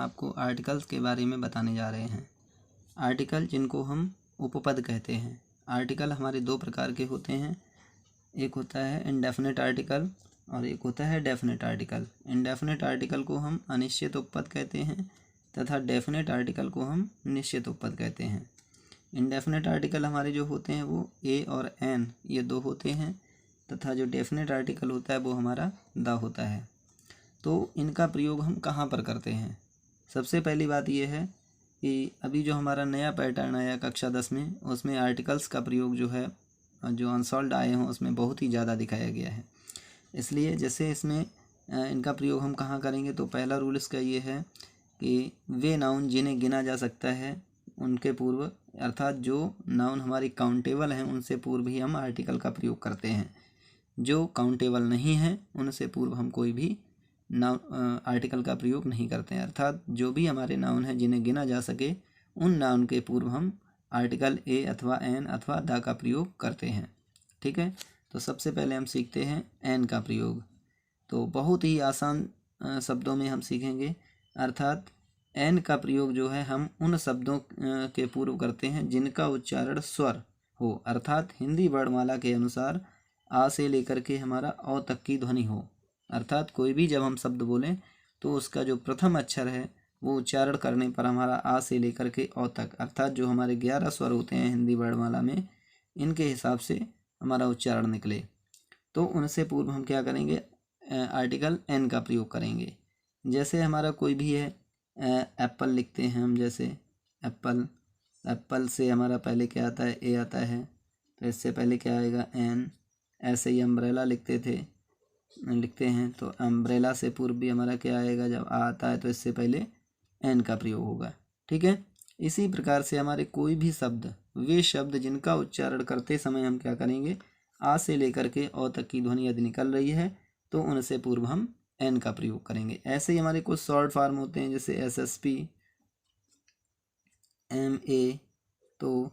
आपको आर्टिकल्स के बारे में बताने जा रहे हैं। आर्टिकल जिनको हम उपपद कहते हैं। आर्टिकल हमारे दो प्रकार के होते हैं, एक होता है इंडेफिनिट आर्टिकल और एक होता है डेफिनिट आर्टिकल। इंडेफिनिट आर्टिकल को हम अनिश्चित उपपद कहते हैं तथा डेफिनिट आर्टिकल को हम निश्चित उपपद कहते हैं। इंडेफिनिट आर्टिकल हमारे जो होते हैं वो ए और एन ये दो होते हैं तथा जो डेफिनिट आर्टिकल होता है वो हमारा द होता है। तो इनका प्रयोग हम कहाँ पर करते हैं? सबसे पहली बात यह है कि अभी जो हमारा नया पैटर्न आया कक्षा 10 में, उसमें आर्टिकल्स का प्रयोग जो है, जो अनसॉल्व्ड आए हों उसमें बहुत ही ज़्यादा दिखाया गया है। इसलिए जैसे इसमें इनका प्रयोग हम कहाँ करेंगे, तो पहला रूल इसका ये है कि वे नाउन जिन्हें गिना जा सकता है उनके पूर्व, अर्थात जो नाउन हमारी काउंटेबल हैं उनसे पूर्व ही हम आर्टिकल का प्रयोग करते हैं। जो काउंटेबल नहीं है उनसे पूर्व हम कोई भी नाउन आर्टिकल का प्रयोग नहीं करते हैं। अर्थात जो भी हमारे नाउन हैं जिन्हें गिना जा सके उन नाउन के पूर्व हम आर्टिकल ए अथवा एन अथवा द का प्रयोग करते हैं। ठीक है, तो सबसे पहले हम सीखते हैं एन का प्रयोग। तो बहुत ही आसान शब्दों में हम सीखेंगे। अर्थात एन का प्रयोग जो है हम उन शब्दों के पूर्व करते हैं जिनका उच्चारण स्वर हो, अर्थात हिंदी वर्णमाला के अनुसार आ से लेकर के हमारा औ तक की ध्वनि हो। अर्थात कोई भी जब हम शब्द बोलें तो उसका जो प्रथम अक्षर है वो उच्चारण करने पर हमारा आ से लेकर के औ तक, अर्थात जो हमारे 11 स्वर होते हैं हिंदी वर्णमाला में, इनके हिसाब से हमारा उच्चारण निकले। तो उनसे पूर्व हम क्या करेंगे, आर्टिकल एन का प्रयोग करेंगे। जैसे हमारा कोई भी है, एप्पल लिखते हैं हम, जैसे एप्पल, एप्पल से हमारा पहले क्या आता है, ए आता है, तो इससे पहले क्या आएगा, एन। ऐसे ही अम्ब्रेला लिखते हैं, तो अम्ब्रेला से पूर्व भी हमारा क्या आएगा, जब आ आता है तो इससे पहले एन का प्रयोग होगा। ठीक है, इसी प्रकार से हमारे कोई भी शब्द, वे शब्द जिनका उच्चारण करते समय हम क्या करेंगे, आ से लेकर के औ तक की ध्वनि यदि निकल रही है तो उनसे पूर्व हम एन का प्रयोग करेंगे। ऐसे ही हमारे कुछ शॉर्ट फॉर्म होते हैं, जैसे SSP, MA, तो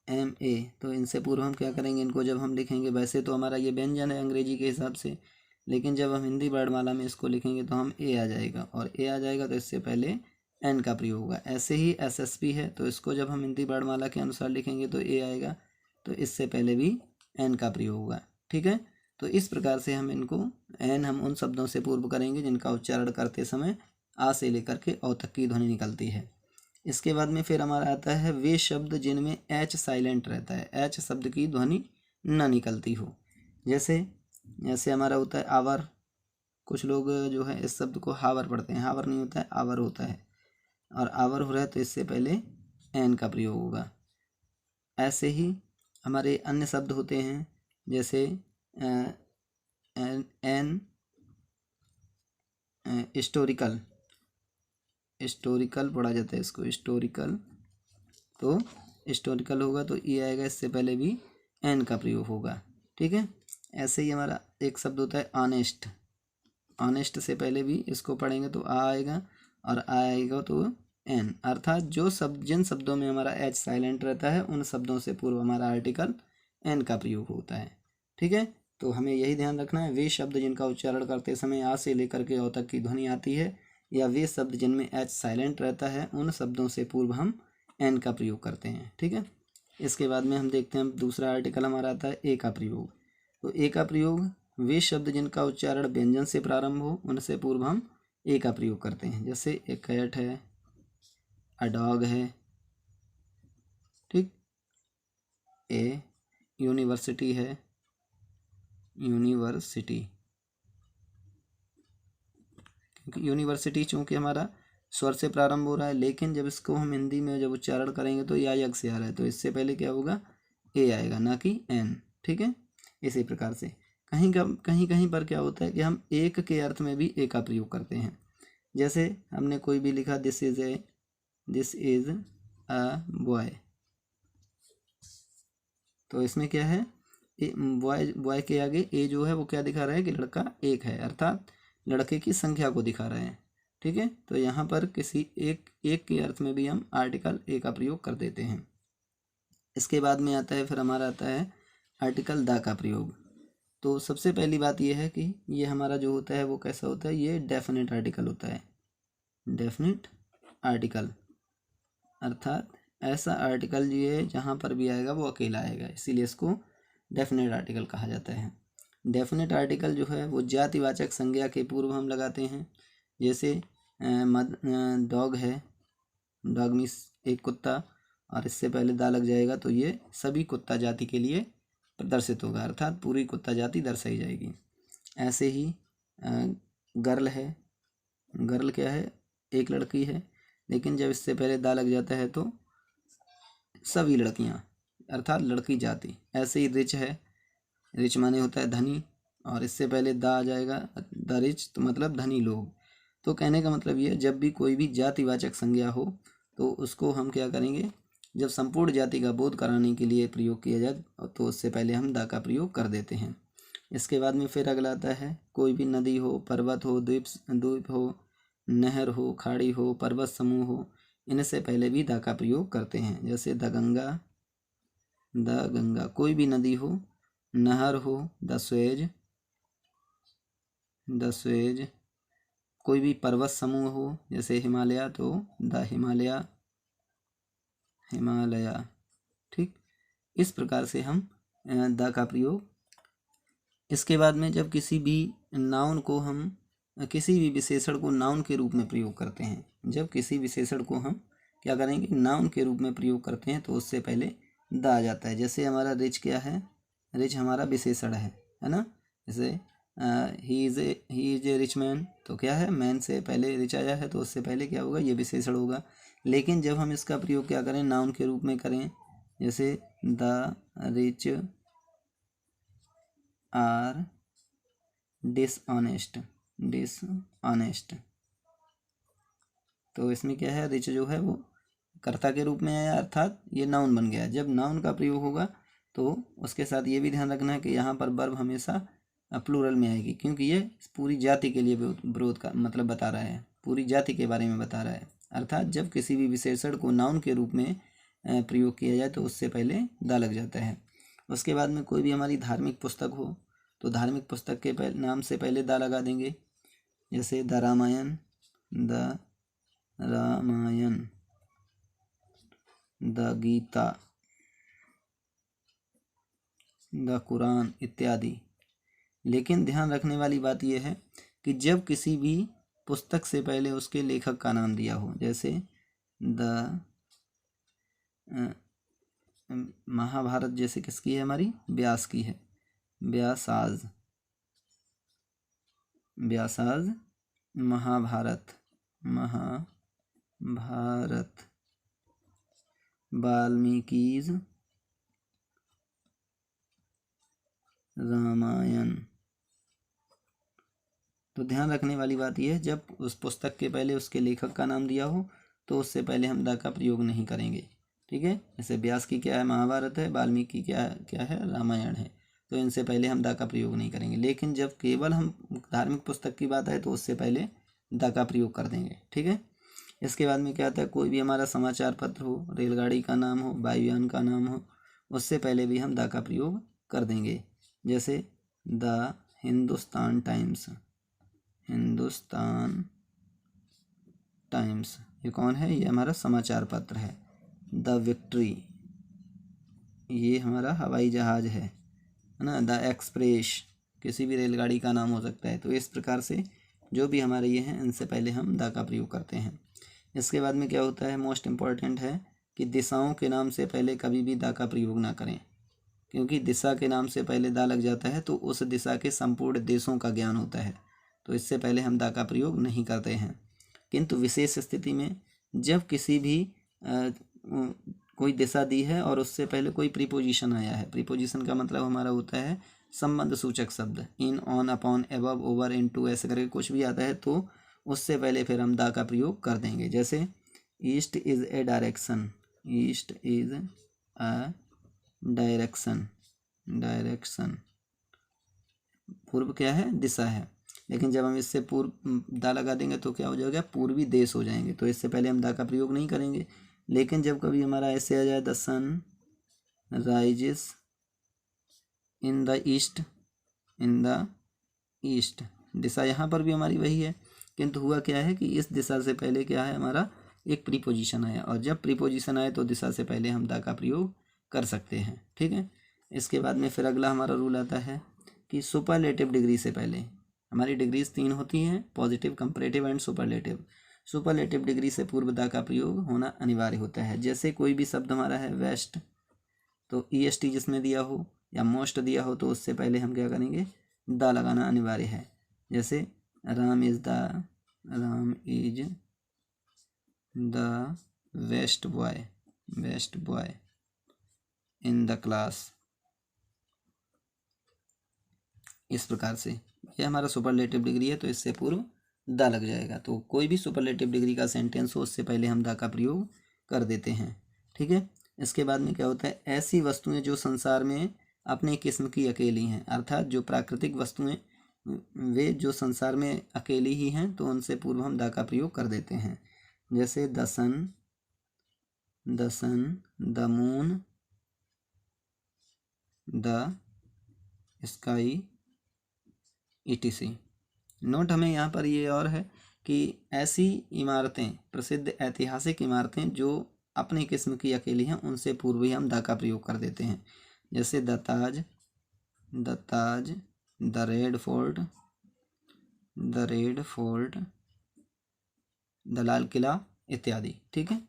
MA, तो इनसे पूर्व हम क्या करेंगे, इनको जब हम लिखेंगे, वैसे तो हमारा ये व्यंजन है अंग्रेजी के हिसाब से, लेकिन जब हम हिंदी वर्णमाला में इसको लिखेंगे तो हम ए आ जाएगा, और ए आ जाएगा तो इससे पहले एन का प्रयोग होगा। ऐसे ही SSP है, तो इसको जब हम हिंदी वर्णमाला के अनुसार लिखेंगे तो ए आएगा, तो इससे पहले भी एन का प्रयोग होगा। ठीक है, तो इस प्रकार से हम इनको एन हम उन शब्दों से पूर्व करेंगे जिनका उच्चारण करते समय आ से लेकर के औ तक की ध्वनि निकलती है। इसके बाद में फिर हमारा आता है वे शब्द जिनमें एच साइलेंट रहता है, एच शब्द की ध्वनि न निकलती हो। जैसे हमारा होता है आवर, कुछ लोग जो है इस शब्द को हावर पढ़ते हैं, हावर नहीं होता है, आवर होता है, और आवर हो रहा है तो इससे पहले एन का प्रयोग होगा। ऐसे ही हमारे अन्य शब्द होते हैं, जैसे एन हिस्टोरिकल पढ़ा जाता है इसको, हिस्टोरिकल, तो हिस्टोरिकल होगा तो ई आएगा, इससे पहले भी एन का प्रयोग होगा। ठीक है, ऐसे ही हमारा एक शब्द होता है ऑनेस्ट, ऑनेस्ट से पहले भी इसको पढ़ेंगे तो आ आएगा, और आ आएगा तो एन, अर्थात जो शब्द, जिन शब्दों में हमारा एच साइलेंट रहता है उन शब्दों से पूर्व हमारा आर्टिकल एन का प्रयोग होता है। ठीक है, तो हमें यही ध्यान रखना है, वे शब्द जिनका उच्चारण करते समय आ से लेकर के औ तक की ध्वनि आती है, या वे शब्द जिनमें एच साइलेंट रहता है, उन शब्दों से पूर्व हम एन का प्रयोग करते हैं। ठीक है, इसके बाद में हम देखते हैं दूसरा आर्टिकल हमारा आता है ए का प्रयोग। तो ए का प्रयोग, वे शब्द जिनका उच्चारण व्यंजन से प्रारंभ हो उनसे पूर्व हम ए का प्रयोग करते हैं। जैसे ए कैट है, अ डॉग है, ठीक, ए यूनिवर्सिटी है, यूनिवर्सिटी, क्योंकि यूनिवर्सिटी चूँकि हमारा स्वर से प्रारंभ हो रहा है, लेकिन जब इसको हम हिंदी में जब उच्चारण करेंगे तो या यग से आ रहा है, तो इससे पहले क्या होगा, ए आएगा, ना कि एन। ठीक है, इसी प्रकार से कहीं कहीं पर क्या होता है कि हम एक के अर्थ में भी ए का प्रयोग करते हैं। जैसे हमने कोई भी लिखा, दिस इज अ बॉय, तो इसमें क्या है, बॉय के आगे ए जो है वो क्या दिखा रहा है कि लड़का एक है, अर्थात लड़के की संख्या को दिखा रहे हैं। ठीक है, तो यहाँ पर किसी एक के अर्थ में भी हम आर्टिकल ए का प्रयोग कर देते हैं। इसके बाद में आता है, फिर हमारा आता है आर्टिकल द का प्रयोग। तो सबसे पहली बात यह है कि ये हमारा जो होता है वो कैसा होता है, ये डेफिनेट आर्टिकल होता है। डेफिनेट आर्टिकल, अर्थात ऐसा आर्टिकल जो है जहाँ पर भी आएगा वो अकेला आएगा, इसीलिए इसको डेफिनेट आर्टिकल कहा जाता है। डेफिनेट आर्टिकल जो है वो जातिवाचक संज्ञा के पूर्व हम लगाते हैं। जैसे डॉग है, डॉग मीन्स एक कुत्ता, और इससे पहले दा लग जाएगा तो ये सभी कुत्ता जाति के लिए प्रदर्शित होगा, अर्थात पूरी कुत्ता जाति दर्शाई जाएगी। ऐसे ही गर्ल है, गर्ल क्या है, एक लड़की है, लेकिन जब इससे पहले दा लग जाता है तो सभी लड़कियां, अर्थात लड़की जाति। ऐसे ही रिच है, रिच माने होता है धनी, और इससे पहले दा आ जाएगा, द रिच तो मतलब धनी लोग। तो कहने का मतलब ये है, जब भी कोई भी जातिवाचक संज्ञा हो तो उसको हम क्या करेंगे, जब संपूर्ण जाति का बोध कराने के लिए प्रयोग किया जाए तो उससे पहले हम दा का प्रयोग कर देते हैं। इसके बाद में फिर अगला आता है, कोई भी नदी हो, पर्वत हो, द्वीप हो, नहर हो, खाड़ी हो, पर्वत समूह हो, इनसे पहले भी दा का प्रयोग करते हैं। जैसे द गंगा, कोई भी नदी हो, नहर हो, द स्वेज, कोई भी पर्वत समूह हो, जैसे हिमालय तो द हिमालया, ठीक। इस प्रकार से हम द का प्रयोग। इसके बाद में जब किसी भी नाउन को हम, किसी भी विशेषण को नाउन के रूप में प्रयोग करते हैं, जब किसी विशेषण को हम क्या करेंगे, नाउन के रूप में प्रयोग करते हैं तो उससे पहले द आ जाता है। जैसे हमारा रिच क्या है, रिच हमारा विशेषण है ना। जैसे he is a rich man, तो क्या है, मैन से पहले रिच आया है तो उससे पहले क्या होगा, ये विशेषण होगा। लेकिन जब हम इसका प्रयोग क्या करें, नाउन के रूप में करें, जैसे द रिच आर डिसऑनेस्ट, तो इसमें क्या है, रिच जो है वो कर्ता के रूप में आया, अर्थात ये नाउन बन गया। जब नाउन का प्रयोग होगा तो उसके साथ ये भी ध्यान रखना है कि यहाँ पर वर्ब हमेशा प्लूरल में आएगी, क्योंकि ये पूरी जाति के लिए विरोध का मतलब बता रहा है, पूरी जाति के बारे में बता रहा है। अर्थात जब किसी भी विशेषण को नाउन के रूप में प्रयोग किया जाए तो उससे पहले दा लग जाता है। उसके बाद में कोई भी हमारी धार्मिक पुस्तक हो तो धार्मिक पुस्तक के नाम से पहले दा लगा देंगे। जैसे the Ramayana, the Gita, the Quran इत्यादि। लेकिन ध्यान रखने वाली बात यह है कि जब किसी भी पुस्तक से पहले उसके लेखक का नाम दिया हो, जैसे द महाभारत जैसे किसकी है, हमारी व्यास की है, व्यासाज महाभारत, वाल्मीकिज रामायण। तो ध्यान रखने वाली बात यह है, जब उस पुस्तक के पहले उसके लेखक का नाम दिया हो तो उससे पहले हम दा का प्रयोग नहीं करेंगे, ठीक है। जैसे व्यास की क्या है, महाभारत है, वाल्मीकि क्या है, रामायण है, तो इनसे पहले हम दा का प्रयोग नहीं करेंगे। लेकिन जब केवल हम धार्मिक पुस्तक की बात है तो उससे पहले दा का प्रयोग कर देंगे, ठीक है। इसके बाद में क्या आता है, कोई भी हमारा समाचार पत्र हो, रेलगाड़ी का नाम हो, वायुयान का नाम हो, उससे पहले भी हम दा का प्रयोग कर देंगे। जैसे द हिंदुस्तान टाइम्स, ये कौन है, ये हमारा समाचार पत्र है। द विक्ट्री, ये हमारा हवाई जहाज़ है ना। द एक्सप्रेस, किसी भी रेलगाड़ी का नाम हो सकता है। तो इस प्रकार से जो भी हमारे ये हैं इनसे पहले हम दा का प्रयोग करते हैं। इसके बाद में क्या होता है, मोस्ट इम्पॉर्टेंट है कि दिशाओं के नाम से पहले कभी भी दा का प्रयोग ना करें, क्योंकि दिशा के नाम से पहले दा लग जाता है तो उस दिशा के संपूर्ण देशों का ज्ञान होता है, तो इससे पहले हम दा का प्रयोग नहीं करते हैं। किंतु विशेष स्थिति में जब किसी भी कोई दिशा दी है और उससे पहले कोई प्रीपोजिशन आया है, प्रीपोजिशन का मतलब हमारा होता है संबंध सूचक शब्द, in, on, upon, above, over, into, ऐसे करके कुछ भी आता है तो उससे पहले फिर हम दा का प्रयोग कर देंगे। जैसे east is a direction, east is a direction, पूर्व क्या है, दिशा है। लेकिन जब हम इससे पूर्व दा लगा देंगे तो क्या हो जाएगा, पूर्वी देश हो जाएंगे, तो इससे पहले हम दा का प्रयोग नहीं करेंगे। लेकिन जब कभी हमारा ऐसे आ जाए, the sun rises in the east, दिशा यहाँ पर भी हमारी वही है, किंतु हुआ क्या है कि इस दिशा से पहले क्या है, हमारा एक प्रीपोजिशन आया, और जब प्रीपोजिशन आए तो दिशा से पहले हम द का प्रयोग कर सकते हैं। ठीक है। इसके बाद में फिर अगला हमारा रूल आता है कि सुपरलेटिव डिग्री से पहले, हमारी डिग्रीज 3 होती हैं, positive, comparative and superlative. Superlative degree से पूर्व द का प्रयोग होना अनिवार्य होता है। जैसे कोई भी शब्द हमारा है वेस्ट, तो EST जिसमें दिया हो या मोस्ट दिया हो तो उससे पहले हम क्या करेंगे, द लगाना अनिवार्य है। जैसे Ram is the best boy in the class. इस प्रकार से ये हमारा सुपरलेटिव डिग्री है, तो इससे पूर्व द लग जाएगा। तो कोई भी सुपरलेटिव डिग्री का सेंटेंस हो उससे पहले हम द का प्रयोग कर देते हैं। ठीक है। इसके बाद में क्या होता है, ऐसी वस्तुएं जो संसार में अपने किस्म की अकेली हैं, अर्थात जो प्राकृतिक वस्तुएं वे जो संसार में अकेली ही हैं, तो उनसे पूर्व हम द का प्रयोग कर देते हैं। जैसे the sun, the moon, the sky, ETC। Note हमें यहाँ पर ये और है कि ऐसी इमारतें, प्रसिद्ध ऐतिहासिक इमारतें जो अपनी किस्म की अकेली हैं, उनसे पूर्व ही हम द का प्रयोग कर देते हैं। जैसे the Taj, the red fort, the Lal Qila इत्यादि। ठीक है।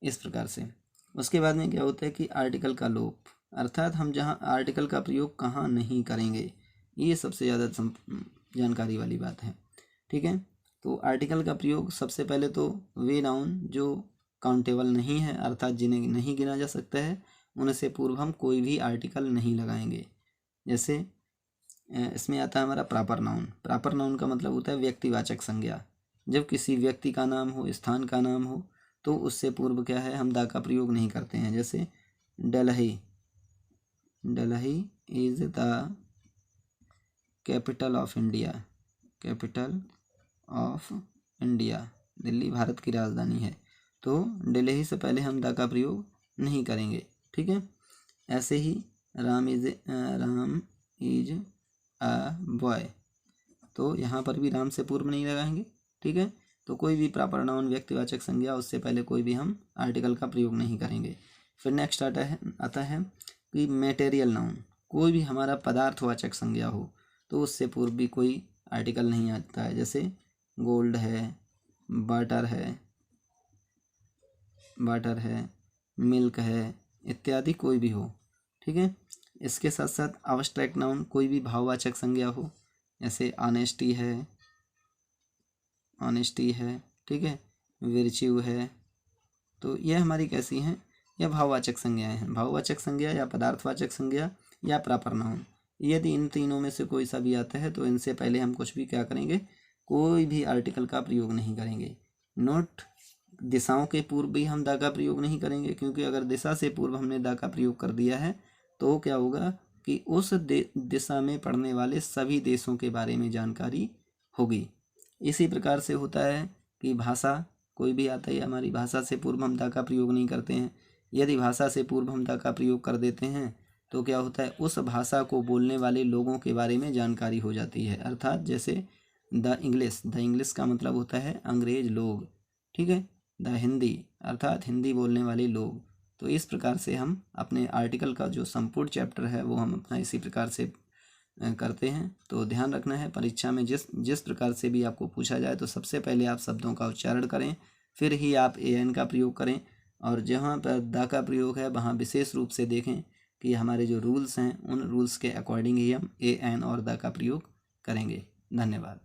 इस प्रकार से उसके बाद में क्या होता है कि आर्टिकल का लोप, अर्थात हम जहाँ आर्टिकल का प्रयोग कहाँ नहीं करेंगे, ये सबसे ज़्यादा जानकारी वाली बात है। ठीक है। तो आर्टिकल का प्रयोग सबसे पहले तो वे नाउन जो काउंटेबल नहीं है, अर्थात जिन्हें नहीं गिना जा सकता है, उनसे पूर्व हम कोई भी आर्टिकल नहीं लगाएंगे। जैसे इसमें आता है हमारा प्रॉपर नाउन। प्रॉपर नाउन का मतलब होता है व्यक्तिवाचक संज्ञा। जब किसी व्यक्ति का नाम हो, स्थान का नाम हो, तो उससे पूर्व क्या है, हम द का प्रयोग नहीं करते हैं। जैसे Delhi is the capital of India, Delhi Bharat की राजधानी है, तो दिल्ली से पहले हम द का प्रयोग नहीं करेंगे। ठीक है। ऐसे ही राम इज अ बॉय, तो यहाँ पर भी राम से पूर्व नहीं लगाएंगे। ठीक है। तो कोई भी प्रॉपर नाउन, व्यक्तिवाचक संज्ञा, उससे पहले कोई भी हम आर्टिकल का प्रयोग नहीं करेंगे। फिर नेक्स्ट आता है कि मटेरियल नाउन, कोई भी हमारा पदार्थवाचक संज्ञा हो, तो उससे पूर्व भी कोई आर्टिकल नहीं आता है। जैसे गोल्ड है, वाटर है, मिल्क है इत्यादि, कोई भी हो। ठीक है। इसके साथ साथ अब्स्ट्रैक्ट नाउन, कोई भी भाववाचक संज्ञा हो, जैसे ऑनेस्टी है। ठीक है। विर्च्यू है, तो यह हमारी कैसी हैं, यह भाववाचक संज्ञाएं हैं। भाववाचक संज्ञा या पदार्थवाचक संज्ञा या प्रॉपर नाउन, यदि इन तीनों में से कोई सा भी आता है तो इनसे पहले हम कुछ भी क्या करेंगे, कोई भी आर्टिकल का प्रयोग नहीं करेंगे। नोट, दिशाओं के पूर्व भी हम द का प्रयोग नहीं करेंगे, क्योंकि अगर दिशा से पूर्व हमने द का प्रयोग कर दिया है तो क्या होगा कि उस दिशा में पड़ने वाले सभी देशों के बारे में जानकारी होगी। इसी प्रकार से होता है कि भाषा, कोई भी आता है, हमारी भाषा से पूर्व हम द का प्रयोग नहीं करते हैं। यदि भाषा से पूर्व हम द का प्रयोग कर देते हैं तो क्या होता है, उस भाषा को बोलने वाले लोगों के बारे में जानकारी हो जाती है। अर्थात जैसे द इंग्लिश का मतलब होता है अंग्रेज लोग। ठीक है। द हिंदी अर्थात हिंदी बोलने वाले लोग। तो इस प्रकार से हम अपने आर्टिकल का जो संपूर्ण चैप्टर है वो हम अपना इसी प्रकार से करते हैं। तो ध्यान रखना है, परीक्षा में जिस प्रकार से भी आपको पूछा जाए तो सबसे पहले आप शब्दों का उच्चारण करें, फिर ही आप an का प्रयोग करें, और जहाँ पर द का प्रयोग है वहाँ विशेष रूप से देखें कि हमारे जो रूल्स हैं उन रूल्स के अकॉर्डिंग ही हम an और द का प्रयोग करेंगे। धन्यवाद।